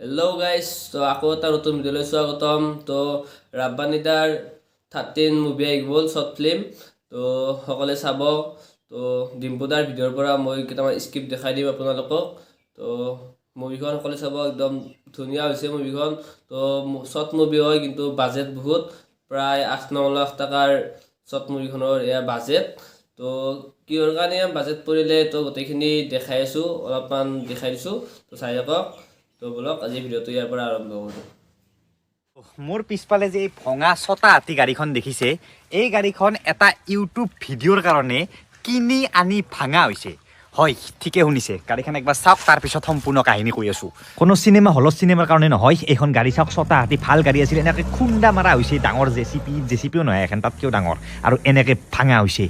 Hello' guys, তো আকৌ এটা নতুন ভিডিঅ'লৈ স্বাগতম। তো ৰাব্বানিদাৰ 13 মুভি আহি গ'ল, শ্বৰ্ট ফিল্ম। তো সকলোৱে চাব। তো ডিম্পুদাৰ ভিডিঅ'ৰ পৰা মই কেইটামান স্ক্ৰিপ্ট দেখাই দিম আপোনালোকক। তো মুভিখন সকলোৱে চাব, একদম ধুনীয়া হৈছে মুভিখন। তো শ্বৰ্ট মুভি হয় কিন্তু বাজেট বহুত, প্ৰায় 8-9 লাখ টকাৰ শ্বৰ্ট মুভিখনৰ এয়া বাজেট। তো কিহৰ কাৰণে বাজেট পৰিলে তো গোটেইখিনি দেখাই আছোঁ, অলপমান দেখাই দিছোঁ। তো চাই থাকক। তো বলক আজি ভিডিঅ'টো ইয়াৰ পৰা আৰম্ভ কৰোঁ। মোৰ পিছফালে যে এই ভঙা ছটা হাতী গাড়ীখন দেখিছে, এই গাড়ীখন এটা ইউটিউব ভিডিঅ'ৰ কাৰণে কিনি আনি ভাঙা হৈছে। হয়, ঠিকে শুনিছে, গাড়ীখন একবাৰ চাওক, তাৰপিছত সম্পূৰ্ণ কাহিনী কৈ আছোঁ। কোনো চিনেমা হলত চিনেমাৰ কাৰণে নহয়, এইখন গাড়ী চাওক, ছটা হাতী ভাল গাড়ী আছিল, এনেকৈ খুন্দা মাৰা হৈছে, ডাঙৰ জেচিপিও নহয়, এখন তাতকৈও ডাঙৰ, আৰু এনেকৈ ভাঙা হৈছে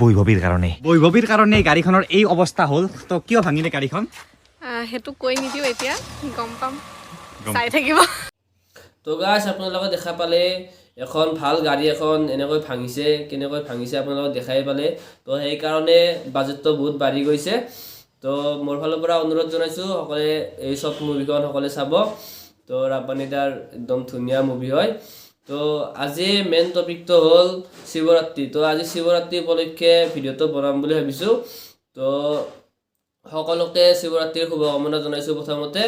বৈভৱীৰ কাৰণে গাড়ীখনৰ এই অৱস্থা হ'ল। তো কিয় ভাঙিলে গাড়ীখন সেইটো কৈ নিদিও, এতিয়া গম পাম, চাই থাকিব। তো গাইজ, আপোনালোকে দেখা পালে এখন ভাল গাড়ী এখন এনেকৈ ভাঙিছে, কেনেকৈ ভাঙিছে আপোনালোকে দেখাই পালে। তো সেইকাৰণে বাজেটটো বহুত বাঢ়ি গৈছে। তো মোৰ ফালৰ পৰা অনুৰোধ জনাইছোঁ, সকলোৱে এই শ্বৰ্ট মুভিখন সকলোৱে চাব। তো ৰাব্বানিদাৰ একদম ধুনীয়া মুভি হয়। তো আজি মেইন টপিকটো হ'ল শিৱৰাত্ৰি। তো আজি শিৱৰাত্ৰি উপলক্ষে ভিডিঅ'টো বনাম বুলি ভাবিছোঁ। তো সকলোকে শিৱৰাত্ৰিৰ শুভকামনা জনাইছোঁ প্ৰথমতে।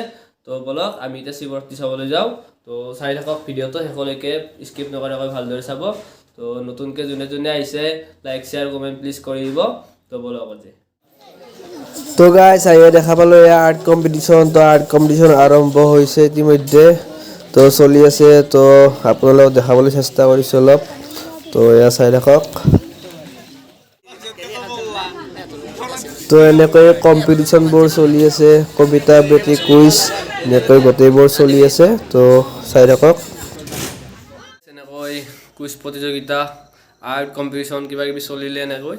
তো বলক আমি এতিয়া শিৱৰাত্ৰি চাবলৈ যাওঁ। তো চাই থাকক ভিডিঅ'টো শেষলৈকে, স্কিপ নকৰাকৈ ভালদৰে চাব। তো নতুনকৈ যোনে যোনে আহিছে লাইক শ্বেয়াৰ কমেণ্ট প্লিজ কৰি দিব। তো বলক আজি। তো গাইজ, আহিয়ে দেখা পালোঁ এয়া আৰ্ট কম্পিটিশ্যন। তো আৰ্ট কম্পিটিশ্যন আৰম্ভ হৈছে ইতিমধ্যে, তো চলি আছে। তো আপোনালোকক দেখাবলৈ চেষ্টা কৰিছোঁ অলপ। তো এয়া চাই থাকক। তো এনেকৈ কম্পিটিশ্যনবোৰ চলি আছে, কবিতা আবৃত্তি, কুইজ, এনেকৈ গোটেইবোৰ চলি আছে। তো চাই থাকক। এনেকৈ কুইজ প্ৰতিযোগিতা, আৰ্ট কম্পিটিশ্যন কিবাকিবি চলিলে এনেকৈ।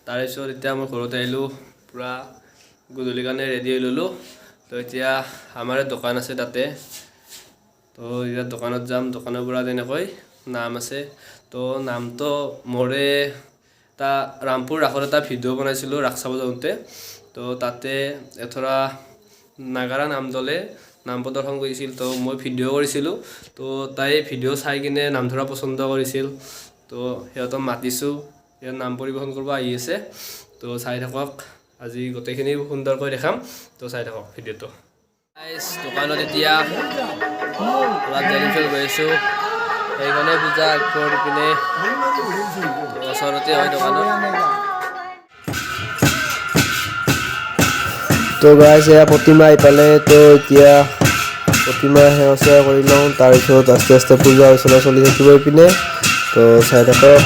তাৰপিছত এতিয়া মই ঘৰত আহিলোঁ, পূৰা গধূলিৰ কাৰণে ৰেডি হৈ ল'লোঁ। তো এতিয়া আমাৰ দোকান আছে তাতে। তো এতিয়া দোকানত যাম, দোকানৰ পৰা তেনেকৈ নাম আছে। তো নামটো মোৰে এটা ৰামপুৰ ৰাসৰ এটা ভিডিঅ' বনাইছিলোঁ ৰাস চাব যাওঁতে। তো তাতে এথৰা নাগাৰা নাম দলে নাম প্ৰদৰ্শন কৰিছিল। তো মই ভিডিঅ' কৰিছিলোঁ। তো তাই ভিডিঅ' চাই কিনে নাম ধৰা পচন্দ কৰিছিল। তো সিহঁতক মাতিছোঁ, সিহঁত নাম পৰিৱেশন কৰিব আহি আছে। তো চাই থাকক, আজি গোটেইখিনি সুন্দৰকৈ দেখাম। তো চাই থাকক ভিডিঅ'টো। দোকানত এতিয়া অলপ ডেলিভাৰী গৈ আছোঁ, সেইকাৰণে পূজা আগবঢ় পিনে ওচৰতে হয় দোকানত। তো গাইজ, এয়া প্ৰতিমা আহি পালে। তো এতিয়া প্ৰতিমা সেৱা চেৱা কৰি লওঁ, তাৰপিছত আস্তে আস্তে পূজা অৰ্চনা চলি থাকিব এইপিনে। তো চাই থাকক।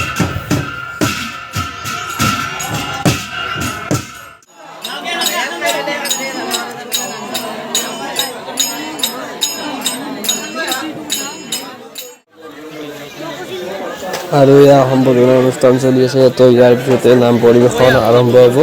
আৰু এয়া সম্বোধনৰ অনুষ্ঠান চলি আছে। তো ইয়াৰ পিছতে নাম পৰিৱেশন আৰম্ভ হ'ব।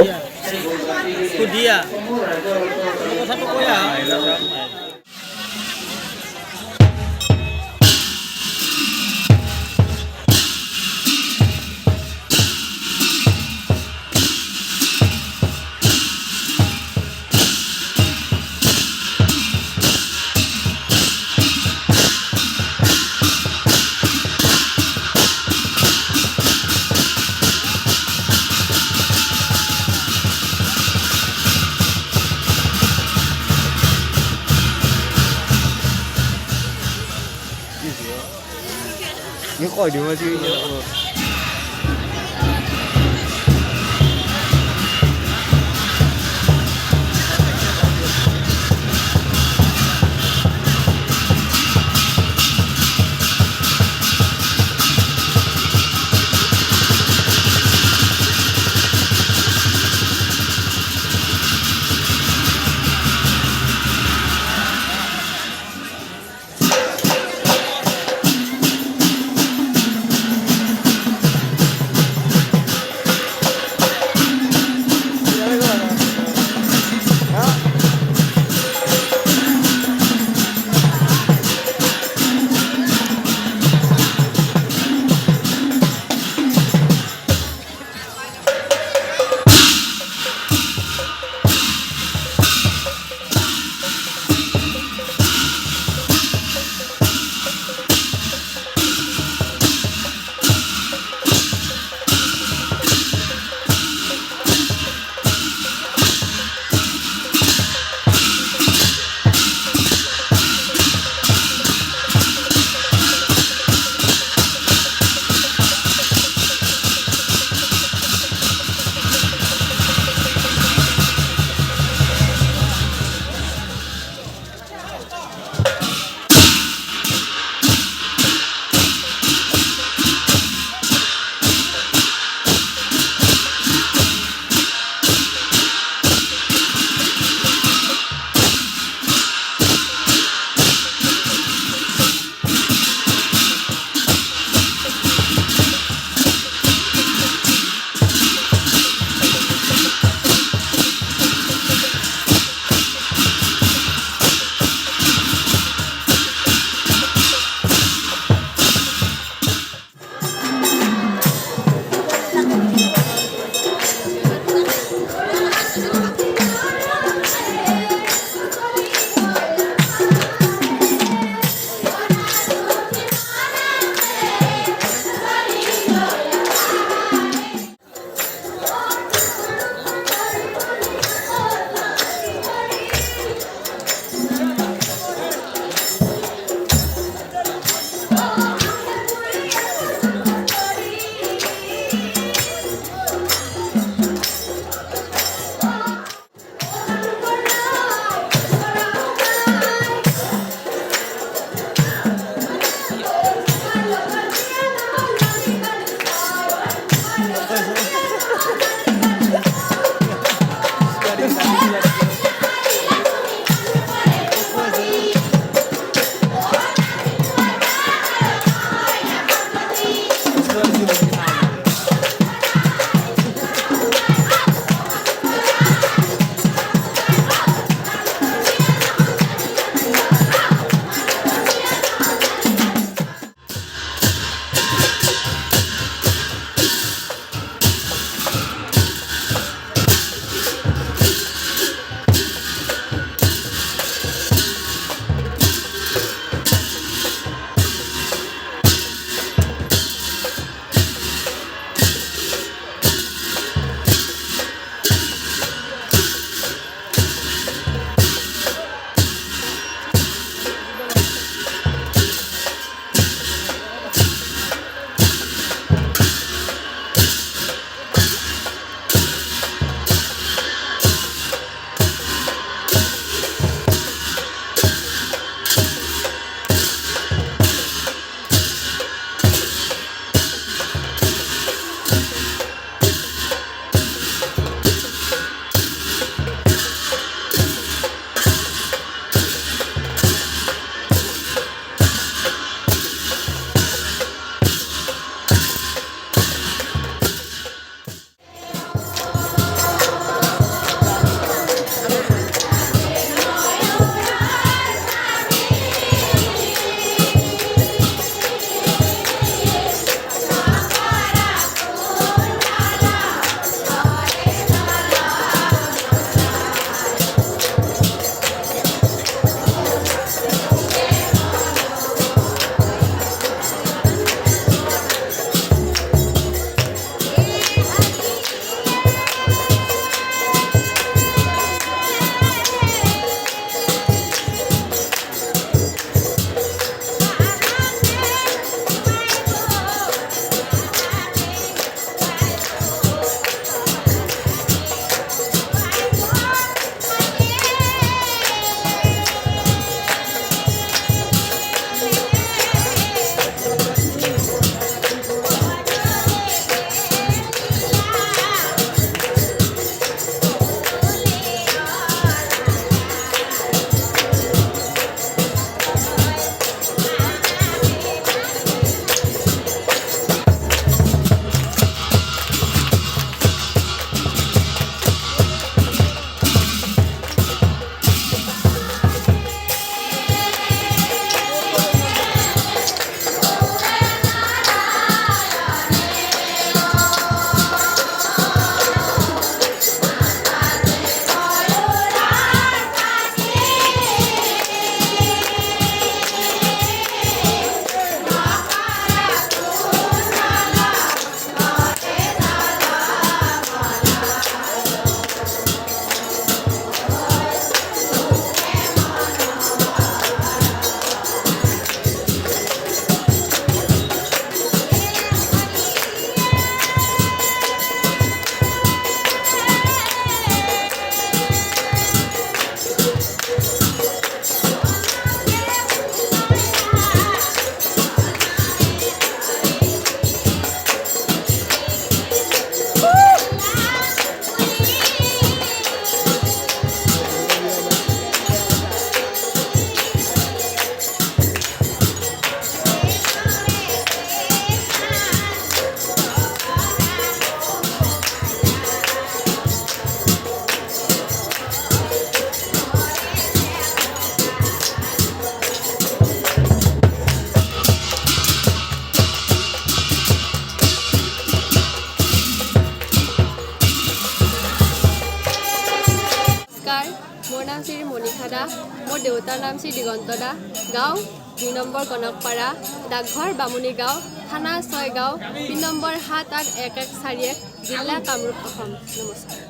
দেউতাৰ নাম শ্ৰী দিগন্ত দা, গাঁও 2 নম্বৰ গণকপাৰা, ডাকঘৰ বামুণী গাঁও, থানা 6 গাঁও, পিন নম্বৰ 781141, জিলা কামৰূপ অসম। নমস্কাৰ।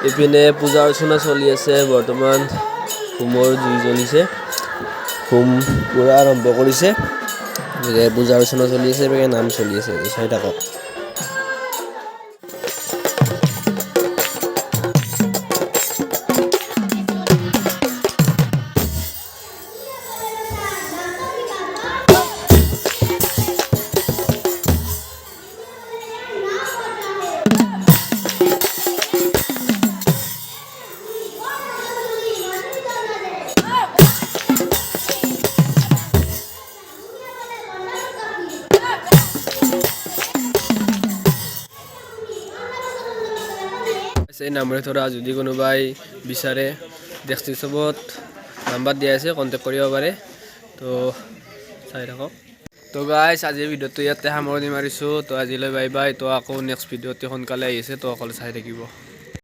ইপিনে পূজা অৰ্চনা চলি আছে বৰ্তমান হোমৰ জুই জ্বলিছে হোম পুৰা আৰম্ভ কৰিছে পূজা অৰ্চনা চলি আছে নাম চলি আছে চাই থাকক এই নাম্বাৰে ধৰা যদি কোনোবাই বিচাৰে ডেস্ক্ৰিপশ্যনত নাম্বাৰ দিয়া আছে কণ্টেক্ট কৰিব পাৰে তো চাই থাকক তো গাইছ আজিৰ ভিডিঅ'টো ইয়াতে সামৰণি মাৰিছোঁ তো আজিলৈ বাই বাই তো আকৌ নেক্সট ভিডিঅ'তে সোনকালে আহিছে তো অকলে চাই থাকিব